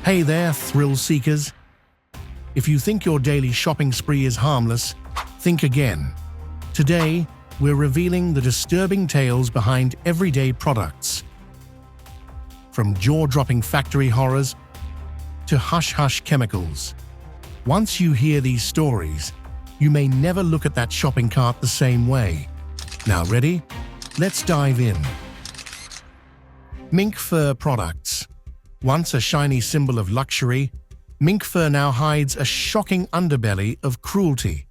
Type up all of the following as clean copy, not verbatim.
Hey there, thrill seekers. If you think your daily shopping spree is harmless, think again. Today, we're revealing the disturbing tales behind everyday products. From jaw-dropping factory horrors to hush-hush chemicals. Once you hear these stories, you may never look at that shopping cart the same way. Now ready? Let's dive in. Mink Fur products. Once a shiny symbol of luxury, Mink Fur now hides a shocking underbelly of cruelty.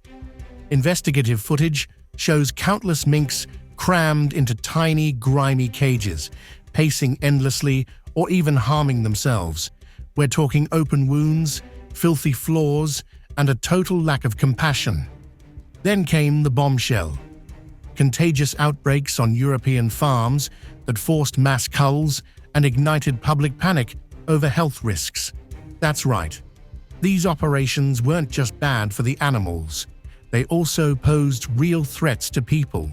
Investigative footage shows countless minks crammed into tiny, grimy cages, pacing endlessly or even harming themselves. We're talking open wounds, filthy floors, and a total lack of compassion. Then came the bombshell. Contagious outbreaks on European farms that forced mass culls and ignited public panic over health risks. That's right. These operations weren't just bad for the animals. They also posed real threats to people.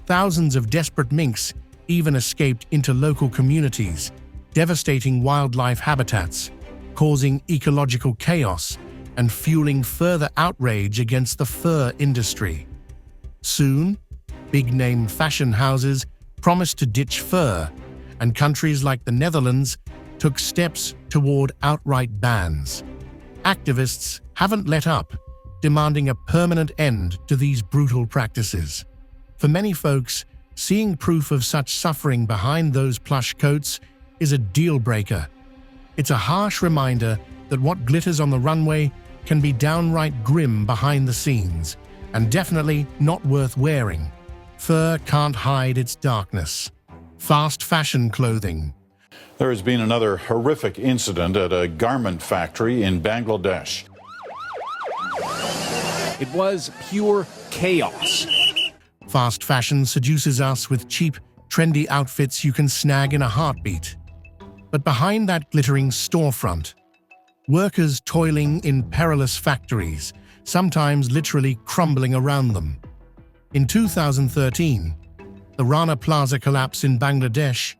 Thousands of desperate minks even escaped into local communities, devastating wildlife habitats, causing ecological chaos and fueling further outrage against the fur industry. Soon, big-name fashion houses promised to ditch fur, and countries like the Netherlands took steps toward outright bans. Activists haven't let up, demanding a permanent end to these brutal practices. For many folks, seeing proof of such suffering behind those plush coats is a deal-breaker. It's a harsh reminder that what glitters on the runway can be downright grim behind the scenes, and definitely not worth wearing. Fur can't hide its darkness. Fast fashion clothing. There has been another horrific incident at a garment factory in Bangladesh. It was pure chaos. Fast fashion seduces us with cheap, trendy outfits you can snag in a heartbeat. But behind that glittering storefront, workers toiling in perilous factories, sometimes literally crumbling around them. In 2013, the Rana Plaza collapse in Bangladesh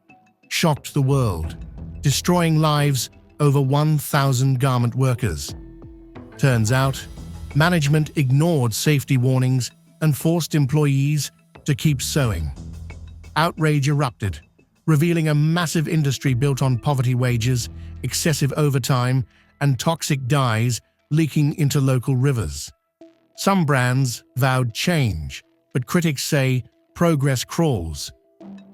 shocked the world, destroying lives over 1,000 garment workers. Turns out, management ignored safety warnings and forced employees to keep sewing. Outrage erupted, revealing a massive industry built on poverty wages, excessive overtime, and toxic dyes leaking into local rivers. Some brands vowed change, but critics say progress crawls.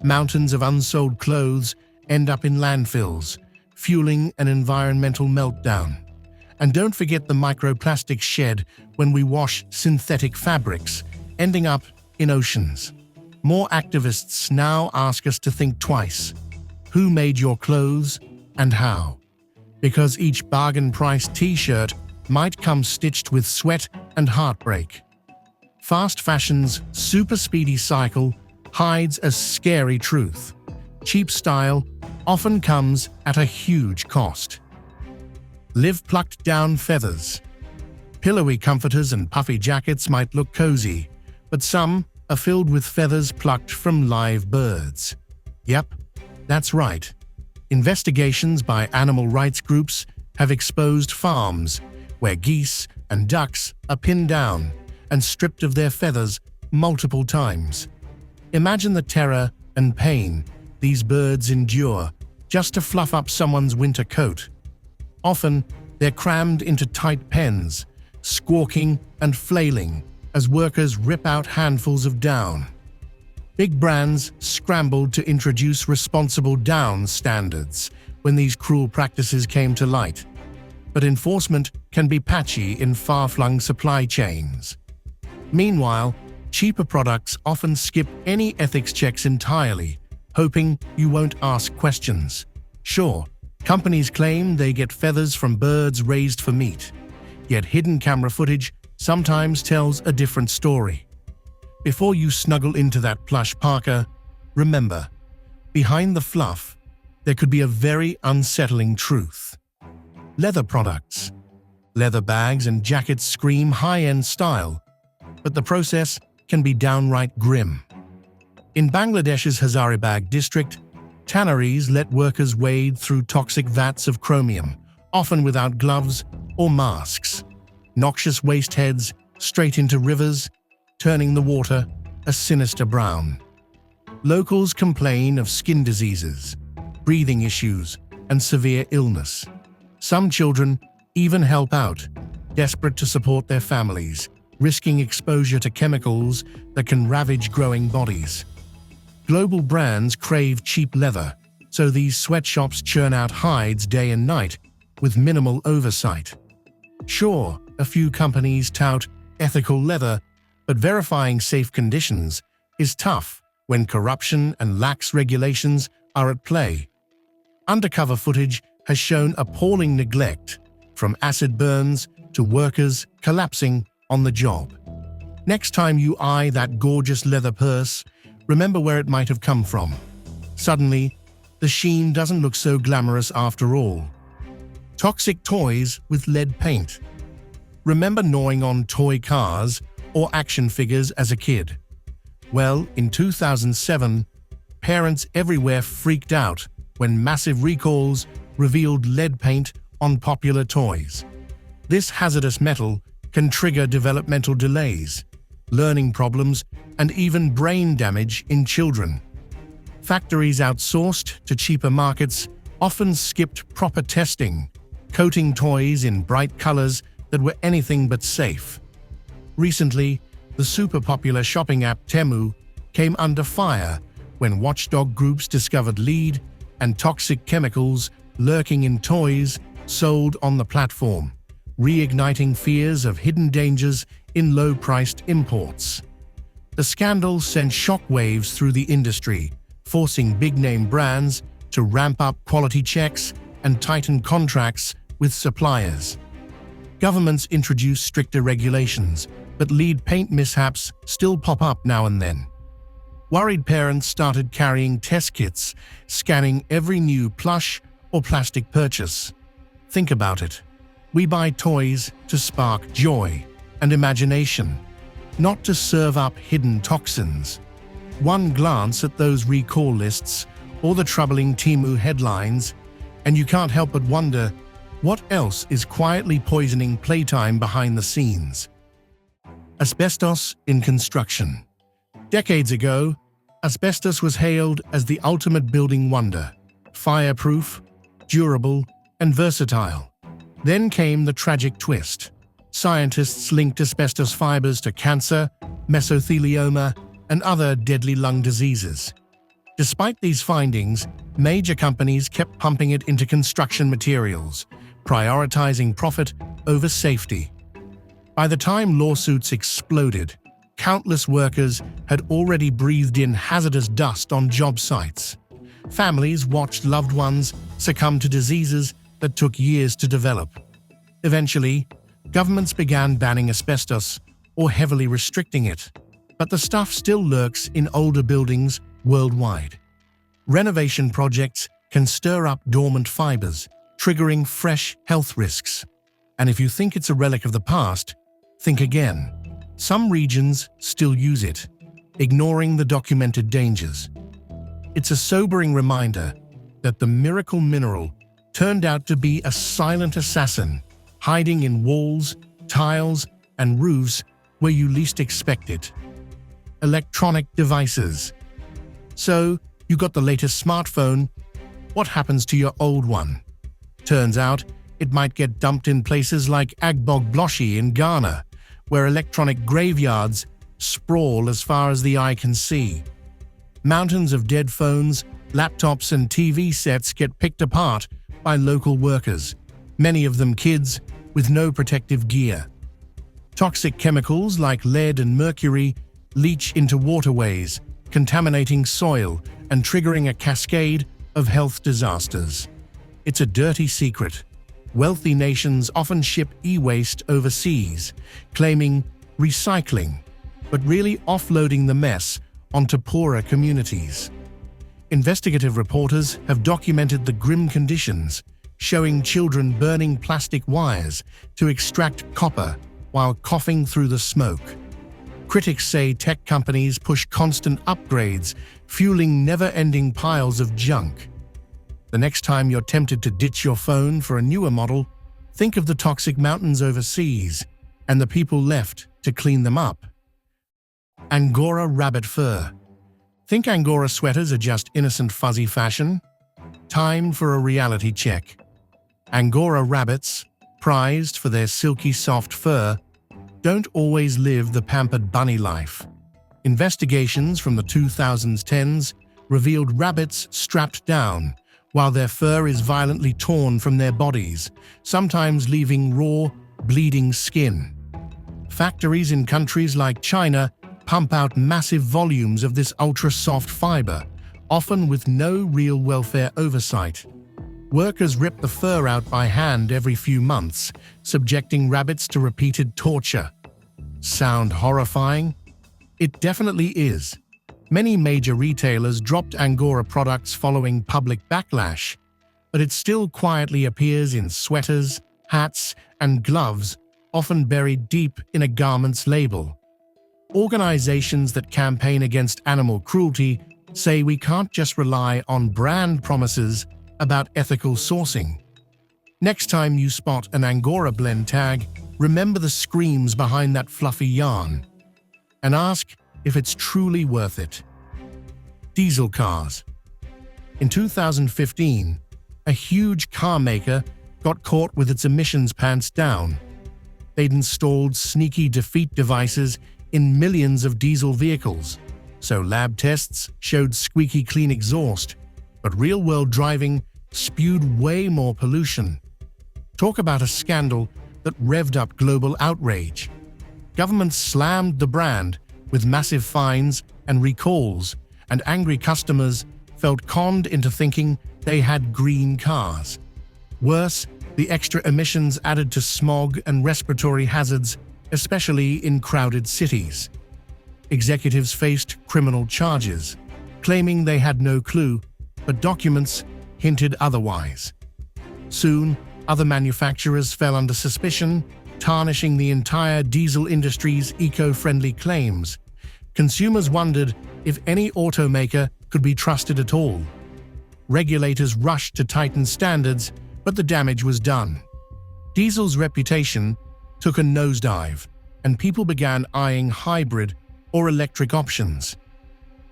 Mountains of unsold clothes end up in landfills, fueling an environmental meltdown. And don't forget the microplastics shed when we wash synthetic fabrics, ending up in oceans. More activists now ask us to think twice. Who made your clothes and how? Because each bargain-priced t-shirt might come stitched with sweat and heartbreak. Fast fashion's super-speedy cycle hides a scary truth. Cheap style often comes at a huge cost. Live plucked down feathers. Pillowy comforters and puffy jackets might look cozy, but some are filled with feathers plucked from live birds. Yep, that's right. Investigations by animal rights groups have exposed farms where geese and ducks are pinned down and stripped of their feathers multiple times. Imagine the terror and pain these birds endure just to fluff up someone's winter coat. Often, they're crammed into tight pens, squawking and flailing as workers rip out handfuls of down. Big brands scrambled to introduce responsible down standards when these cruel practices came to light. But enforcement can be patchy in far-flung supply chains. Meanwhile, cheaper products often skip any ethics checks entirely, hoping you won't ask questions. Sure, companies claim they get feathers from birds raised for meat, yet hidden camera footage sometimes tells a different story. Before you snuggle into that plush parka, remember, behind the fluff, there could be a very unsettling truth. Leather products. Leather bags and jackets scream high-end style, but the process can be downright grim. In Bangladesh's Hazaribagh district, tanneries let workers wade through toxic vats of chromium, often without gloves or masks. Noxious waste heads straight into rivers, turning the water a sinister brown. Locals complain of skin diseases, breathing issues, and severe illness. Some children even help out, desperate to support their families, risking exposure to chemicals that can ravage growing bodies. Global brands crave cheap leather, so these sweatshops churn out hides day and night with minimal oversight. Sure, a few companies tout ethical leather, but verifying safe conditions is tough when corruption and lax regulations are at play. Undercover footage has shown appalling neglect, from acid burns to workers collapsing on the job. Next time you eye that gorgeous leather purse, remember where it might have come from. Suddenly, the sheen doesn't look so glamorous after all. Toxic toys with lead paint. Remember gnawing on toy cars or action figures as a kid? Well, in 2007, parents everywhere freaked out when massive recalls revealed lead paint on popular toys. This hazardous metal can trigger developmental delays, learning problems, and even brain damage in children. Factories outsourced to cheaper markets often skipped proper testing, coating toys in bright colors that were anything but safe. Recently, the super-popular shopping app Temu came under fire when watchdog groups discovered lead and toxic chemicals lurking in toys sold on the platform, reigniting fears of hidden dangers in low-priced imports. The scandal sent shockwaves through the industry, forcing big-name brands to ramp up quality checks and tighten contracts with suppliers. Governments introduce stricter regulations, but lead paint mishaps still pop up now and then. Worried parents started carrying test kits, scanning every new plush or plastic purchase. Think about it. We buy toys to spark joy and imagination, not to serve up hidden toxins. One glance at those recall lists or the troubling Temu headlines, and you can't help but wonder what else is quietly poisoning playtime behind the scenes. Asbestos in construction. Decades ago, asbestos was hailed as the ultimate building wonder, fireproof, durable, and versatile. Then came the tragic twist. Scientists linked asbestos fibers to cancer, mesothelioma, and other deadly lung diseases. Despite these findings, major companies kept pumping it into construction materials, prioritizing profit over safety. By the time lawsuits exploded, countless workers had already breathed in hazardous dust on job sites. Families watched loved ones succumb to diseases that took years to develop. Eventually, governments began banning asbestos or heavily restricting it, but the stuff still lurks in older buildings worldwide. Renovation projects can stir up dormant fibers, triggering fresh health risks. And if you think it's a relic of the past, think again. Some regions still use it, ignoring the documented dangers. It's a sobering reminder that the miracle mineral turned out to be a silent assassin, hiding in walls, tiles, and roofs where you least expect it. Electronic devices. So, you got the latest smartphone. What happens to your old one? Turns out, it might get dumped in places like Agbogbloshie in Ghana, where electronic graveyards sprawl as far as the eye can see. Mountains of dead phones, laptops, and TV sets get picked apart by local workers, many of them kids with no protective gear. Toxic chemicals like lead and mercury leach into waterways, contaminating soil and triggering a cascade of health disasters. It's a dirty secret. Wealthy nations often ship e-waste overseas, claiming recycling, but really offloading the mess onto poorer communities. Investigative reporters have documented the grim conditions, showing children burning plastic wires to extract copper while coughing through the smoke. Critics say tech companies push constant upgrades, fueling never-ending piles of junk. The next time you're tempted to ditch your phone for a newer model, think of the toxic mountains overseas and the people left to clean them up. Angora Rabbit Fur. Think Angora sweaters are just innocent fuzzy fashion? Time for a reality check. Angora rabbits, prized for their silky soft fur, don't always live the pampered bunny life. Investigations from the 2010s revealed rabbits strapped down while their fur is violently torn from their bodies, sometimes leaving raw, bleeding skin. Factories in countries like China pump out massive volumes of this ultra-soft fiber, often with no real welfare oversight. Workers rip the fur out by hand every few months, subjecting rabbits to repeated torture. Sound horrifying? It definitely is. Many major retailers dropped Angora products following public backlash, but it still quietly appears in sweaters, hats, and gloves, often buried deep in a garment's label. Organizations that campaign against animal cruelty say we can't just rely on brand promises about ethical sourcing. Next time you spot an Angora blend tag, remember the screams behind that fluffy yarn, and ask if it's truly worth it. Diesel cars. In 2015, a huge car maker got caught with its emissions pants down. They'd installed sneaky defeat devices in millions of diesel vehicles, so lab tests showed squeaky clean exhaust, but real-world driving spewed way more pollution. Talk about a scandal that revved up global outrage. Governments slammed the brand with massive fines and recalls, and angry customers felt conned into thinking they had green cars. Worse, the extra emissions added to smog and respiratory hazards, especially in crowded cities. Executives faced criminal charges, claiming they had no clue, but documents hinted otherwise. Soon, other manufacturers fell under suspicion, tarnishing the entire diesel industry's eco-friendly claims. Consumers wondered if any automaker could be trusted at all. Regulators rushed to tighten standards, but the damage was done. Diesel's reputation took a nosedive, and people began eyeing hybrid or electric options.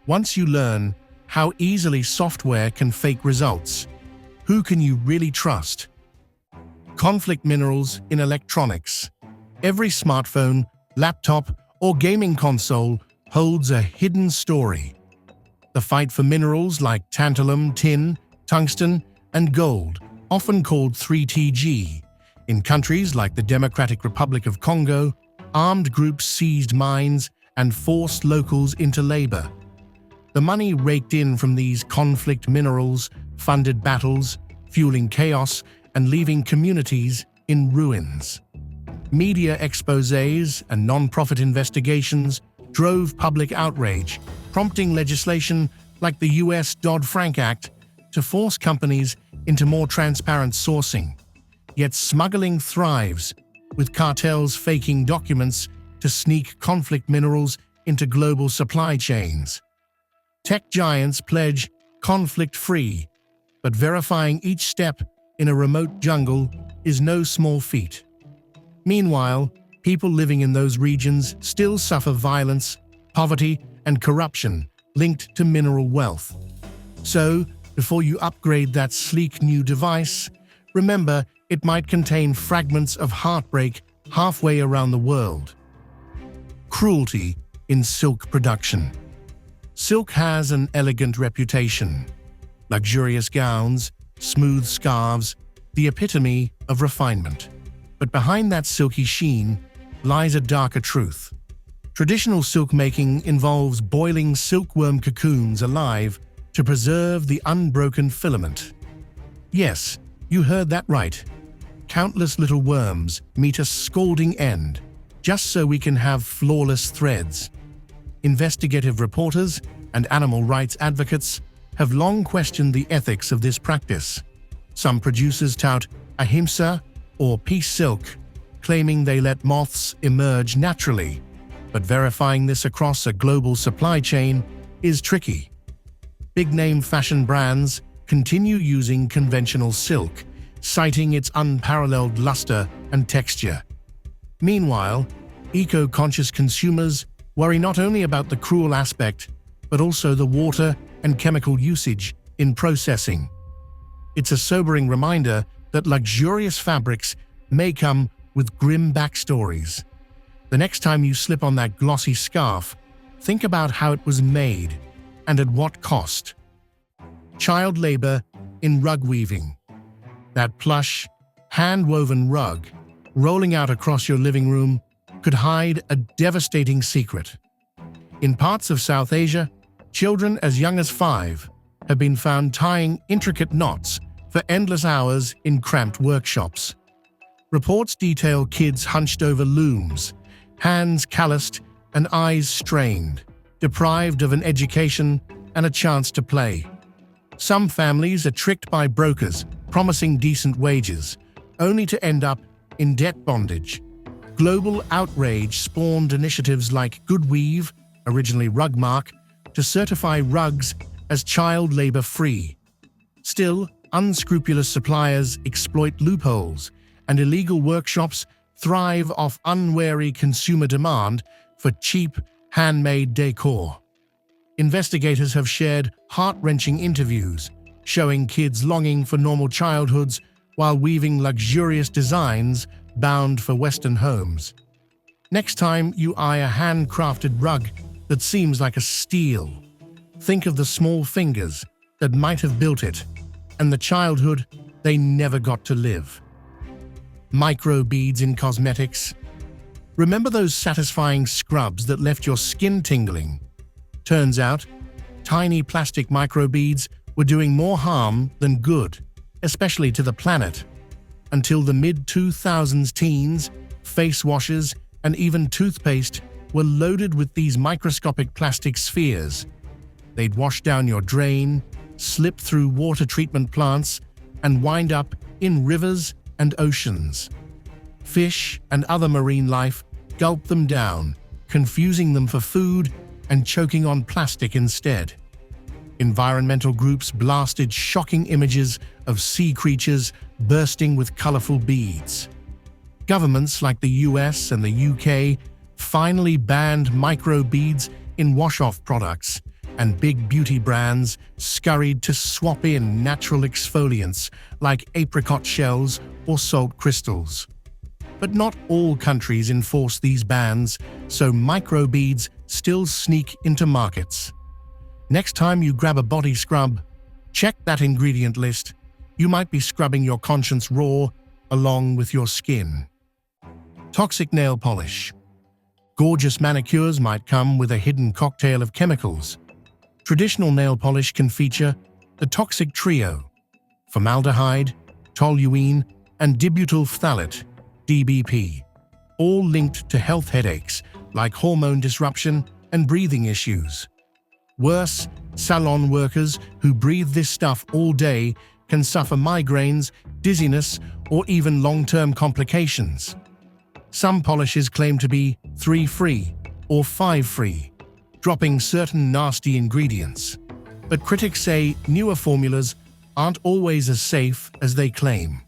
Once you learn how easily software can fake results, who can you really trust? Conflict minerals in electronics. Every smartphone, laptop, or gaming console holds a hidden story. The fight for minerals like tantalum, tin, tungsten, and gold, often called 3TG. In countries like the Democratic Republic of Congo, armed groups seized mines and forced locals into labor. The money raked in from these conflict minerals funded battles, fueling chaos and leaving communities in ruins. Media exposés and non-profit investigations drove public outrage, prompting legislation like the U.S. Dodd-Frank Act to force companies into more transparent sourcing. Yet smuggling thrives, with cartels faking documents to sneak conflict minerals into global supply chains. Tech giants pledge conflict-free, but verifying each step in a remote jungle is no small feat. Meanwhile, people living in those regions still suffer violence, poverty, and corruption linked to mineral wealth. So, before you upgrade that sleek new device, remember it might contain fragments of heartbreak halfway around the world. Cruelty in silk production. Silk has an elegant reputation. Luxurious gowns, smooth scarves, the epitome of refinement. But behind that silky sheen lies a darker truth. Traditional silk making involves boiling silkworm cocoons alive to preserve the unbroken filament. Yes, you heard that right. Countless little worms meet a scalding end, just so we can have flawless threads. Investigative reporters and animal rights advocates have long questioned the ethics of this practice. Some producers tout ahimsa or peace silk, claiming they let moths emerge naturally, but verifying this across a global supply chain is tricky. Big-name fashion brands continue using conventional silk, citing its unparalleled luster and texture. Meanwhile, eco-conscious consumers worry not only about the cruel aspect, but also the water and chemical usage in processing. It's a sobering reminder that luxurious fabrics may come with grim backstories. The next time you slip on that glossy scarf, think about how it was made and at what cost. Child labor in rug weaving. That plush, hand-woven rug rolling out across your living room could hide a devastating secret. In parts of South Asia, children as young as 5 have been found tying intricate knots for endless hours in cramped workshops. Reports detail kids hunched over looms, hands calloused and eyes strained, deprived of an education and a chance to play. Some families are tricked by brokers promising decent wages, only to end up in debt bondage. Global outrage spawned initiatives like Good Weave, originally Rugmark, to certify rugs as child labor-free. Still, unscrupulous suppliers exploit loopholes, and illegal workshops thrive off unwary consumer demand for cheap, handmade decor. Investigators have shared heart-wrenching interviews, showing kids longing for normal childhoods while weaving luxurious designs bound for Western homes. Next time you eye a handcrafted rug that seems like a steal, think of the small fingers that might have built it and the childhood they never got to live. Microbeads in cosmetics. Remember those satisfying scrubs that left your skin tingling? Turns out, tiny plastic microbeads were doing more harm than good, especially to the planet. Until the mid-2000s, teens, face washes, and even toothpaste were loaded with these microscopic plastic spheres. They'd wash down your drain, slip through water treatment plants, and wind up in rivers and oceans. Fish and other marine life gulp them down, confusing them for food and choking on plastic instead. Environmental groups blasted shocking images of sea creatures bursting with colorful beads. Governments like the US and the UK finally banned microbeads in wash-off products, and big beauty brands scurried to swap in natural exfoliants like apricot shells or salt crystals. But not all countries enforce these bans, so microbeads still sneak into markets. Next time you grab a body scrub, check that ingredient list. You might be scrubbing your conscience raw along with your skin. Toxic nail polish. Gorgeous manicures might come with a hidden cocktail of chemicals. Traditional nail polish can feature the toxic trio: formaldehyde, toluene, and dibutyl phthalate, DBP, all linked to health headaches like hormone disruption and breathing issues. Worse, salon workers who breathe this stuff all day can suffer migraines, dizziness, or even long-term complications. Some polishes claim to be 3-free or 5-free, dropping certain nasty ingredients. But critics say newer formulas aren't always as safe as they claim.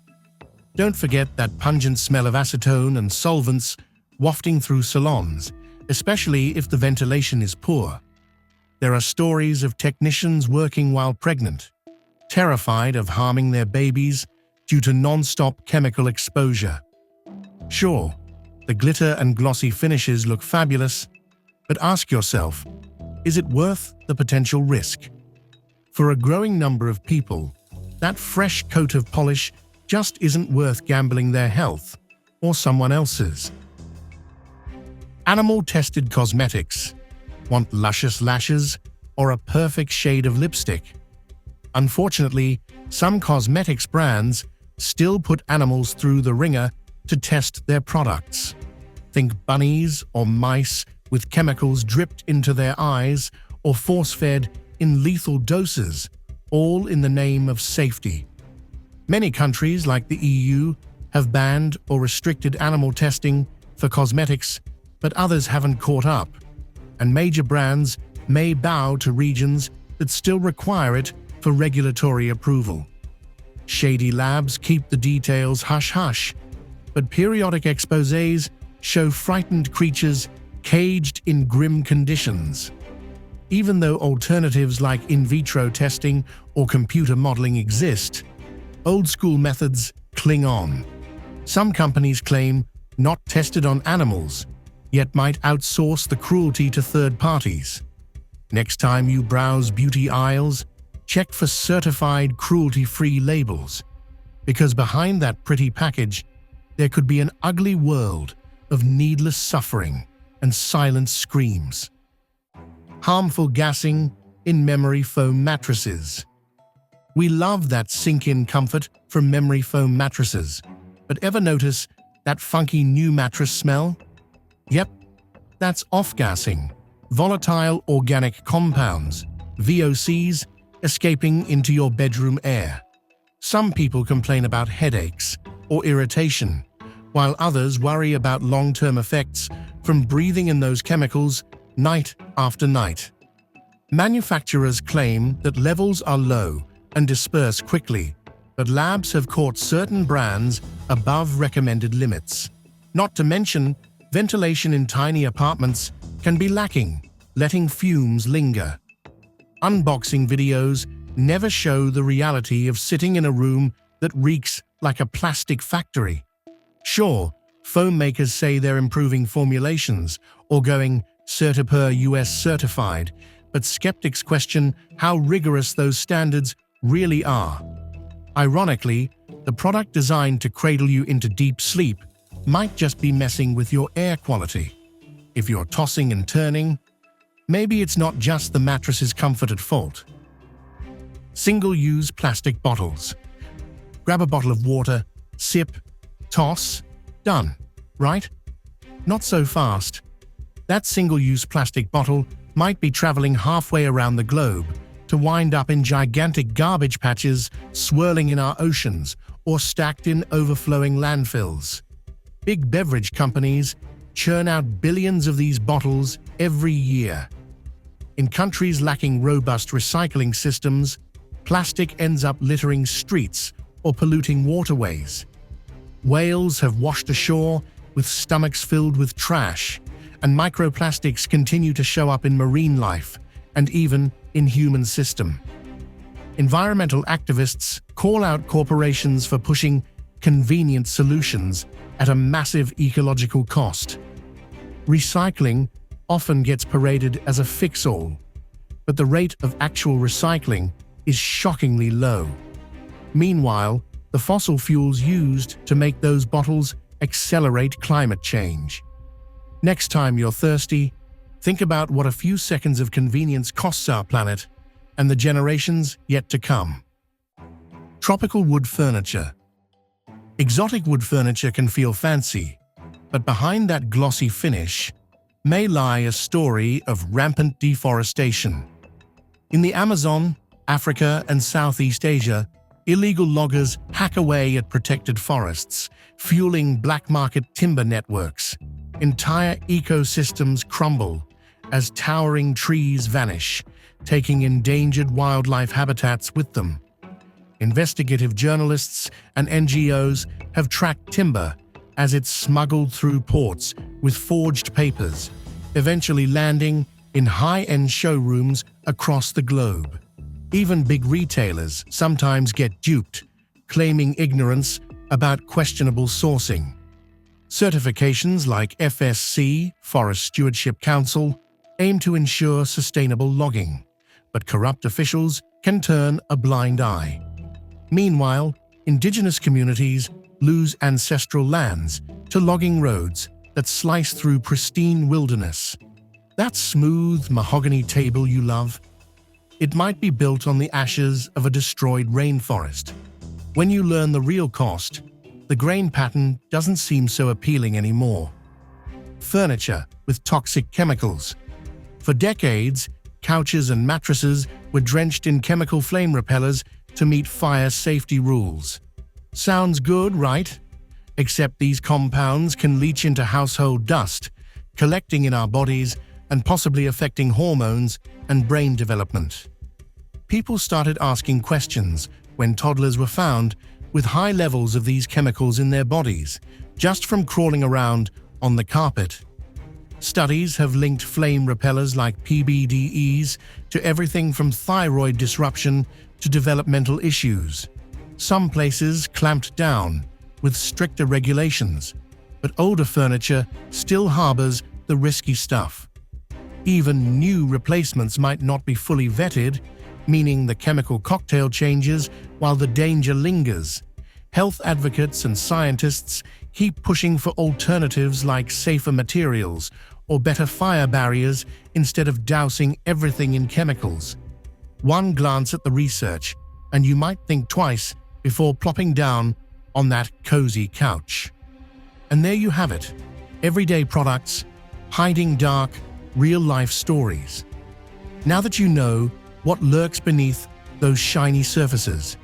Don't forget that pungent smell of acetone and solvents wafting through salons, especially if the ventilation is poor. There are stories of technicians working while pregnant, terrified of harming their babies due to non-stop chemical exposure. Sure, the glitter and glossy finishes look fabulous, but ask yourself, is it worth the potential risk? For a growing number of people, that fresh coat of polish just isn't worth gambling their health or someone else's. Animal-tested cosmetics. Want luscious lashes or a perfect shade of lipstick? Unfortunately, some cosmetics brands still put animals through the ringer to test their products. Think bunnies or mice with chemicals dripped into their eyes or force-fed in lethal doses, all in the name of safety. Many countries, like the EU, have banned or restricted animal testing for cosmetics, but others haven't caught up, and major brands may bow to regions that still require it for regulatory approval. Shady labs keep the details hush-hush, but periodic exposés show frightened creatures caged in grim conditions. Even though alternatives like in vitro testing or computer modeling exist, old-school methods cling on. Some companies claim not tested on animals, yet might outsource the cruelty to third parties. Next time you browse beauty aisles, check for certified cruelty-free labels, because behind that pretty package, there could be an ugly world of needless suffering and silent screams. Harmfulgassing in memory foam mattresses. We love that sink-in comfort from memory foam mattresses, but ever notice that funky new mattress smell? Yep, that's off-gassing, volatile organic compounds, VOCs, escaping into your bedroom air. Some people complain about headaches or irritation, while others worry about long-term effects from breathing in those chemicals night after night. Manufacturers claim that levels are low and disperse quickly, but labs have caught certain brands above recommended limits. Not to mention, ventilation in tiny apartments can be lacking, letting fumes linger. Unboxing videos never show the reality of sitting in a room that reeks like a plastic factory. Sure, foam makers say they're improving formulations or going Certipur US certified, but skeptics question how rigorous those standards really are. Ironically, the product designed to cradle you into deep sleep might just be messing with your air quality. If you're tossing and turning, maybe it's not just the mattress's comfort at fault. Single-use plastic bottles. Grab a bottle of water, sip, toss, done, right? Not so fast. That single-use plastic bottle might be traveling halfway around the globe to wind up in gigantic garbage patches swirling in our oceans or stacked in overflowing landfills. Big beverage companies churn out billions of these bottles every year. In countries lacking robust recycling systems, plastic ends up littering streets or polluting waterways. Whales have washed ashore with stomachs filled with trash, and microplastics continue to show up in marine life and even in human system. Environmental activists call out corporations for pushing convenient solutions at a massive ecological cost. Recycling often gets paraded as a fix-all, but the rate of actual recycling is shockingly low. Meanwhile, the fossil fuels used to make those bottles accelerate climate change. Next time you're thirsty, think about what a few seconds of convenience costs our planet and the generations yet to come. Tropical wood furniture. Exotic wood furniture can feel fancy, but behind that glossy finish may lie a story of rampant deforestation. In the Amazon, Africa, and Southeast Asia, illegal loggers hack away at protected forests, fueling black market timber networks. Entire ecosystems crumble as towering trees vanish, taking endangered wildlife habitats with them. Investigative journalists and NGOs have tracked timber as it's smuggled through ports with forged papers, eventually landing in high-end showrooms across the globe. Even big retailers sometimes get duped, claiming ignorance about questionable sourcing. Certifications like FSC, Forest Stewardship Council, aim to ensure sustainable logging, but corrupt officials can turn a blind eye. Meanwhile, indigenous communities lose ancestral lands to logging roads that slice through pristine wilderness. That smooth mahogany table you love? It might be built on the ashes of a destroyed rainforest. When you learn the real cost, the grain pattern doesn't seem so appealing anymore. Furniture with toxic chemicals. For decades, couches and mattresses were drenched in chemical flame repellers to meet fire safety rules. Sounds good, right? Except these compounds can leach into household dust, collecting in our bodies and possibly affecting hormones and brain development. People started asking questions when toddlers were found with high levels of these chemicals in their bodies, just from crawling around on the carpet. Studies have linked flame repellers like PBDEs to everything from thyroid disruption to developmental issues. Some places clamped down with stricter regulations, but older furniture still harbors the risky stuff. Even new replacements might not be fully vetted, meaning the chemical cocktail changes while the danger lingers. Health advocates and scientists keep pushing for alternatives like safer materials or better fire barriers instead of dousing everything in chemicals. One glance at the research, and you might think twice before plopping down on that cozy couch. And there you have it. Everyday products, hiding dark, real-life stories. Now that you know what lurks beneath those shiny surfaces,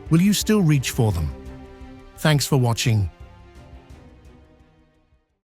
will you still reach for them? Thanks for watching.